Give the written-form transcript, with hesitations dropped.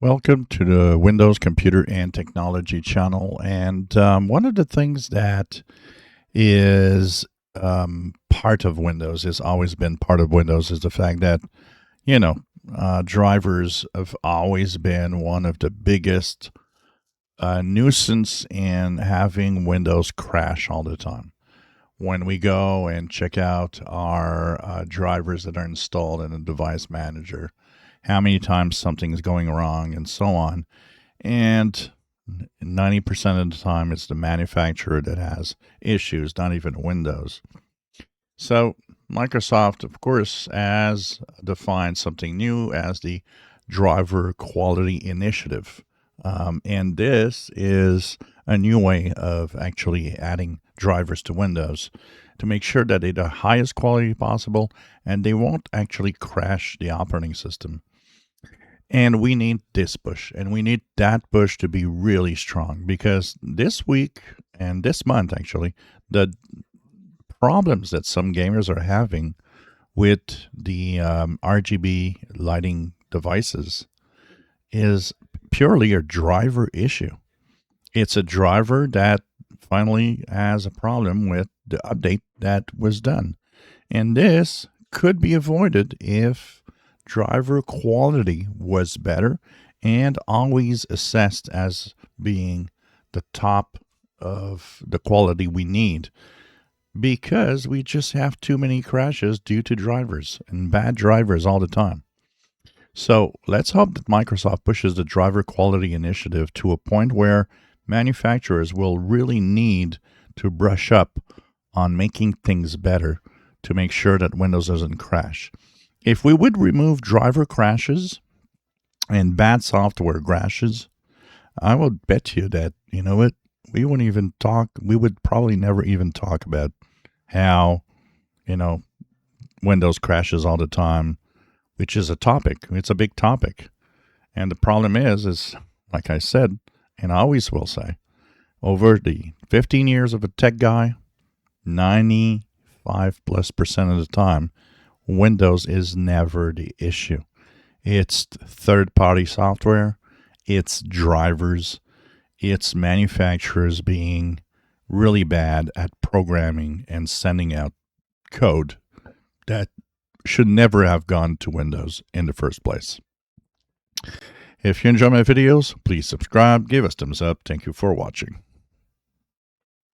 Welcome to the Windows Computer and Technology channel. And one of the things that is part of Windows, has always been part of Windows, is the fact that, you know, drivers have always been one of the biggest nuisance in having Windows crash all the time. When we go and check out our drivers that are installed in a device manager, how many times something's going wrong and so on. And 90% of the time, it's the manufacturer that has issues, not even Windows. So, Microsoft, of course, has defined something new as the Driver Quality Initiative. And this is a new way of actually adding drivers to Windows to make sure that they're the highest quality possible and they won't actually crash the operating system. And we need this push, and we need that push to be really strong because this week and this month, actually, the problems that some gamers are having with the RGB lighting devices is purely a driver issue. It's a driver that finally has a problem with the update that was done. And this could be avoided if driver quality was better and always assessed as being the top of the quality we need, because we just have too many crashes due to drivers and bad drivers all the time. So let's hope that Microsoft pushes the driver quality initiative to a point where manufacturers will really need to brush up on making things better to make sure that Windows doesn't crash. If we would remove driver crashes and bad software crashes, I would bet you that, you know what, we wouldn't even talk, we would probably never even talk about how, Windows crashes all the time, which is a topic. It's a big topic. And the problem is like I said, and I always will say, over the 15 years of a tech guy, 95+% of the time, Windows is never the issue. It's third-party software, it's drivers, it's manufacturers being really bad at programming and sending out code that should never have gone to Windows in the first place. If you enjoy my videos, please subscribe, give us thumbs up. Thank you for watching.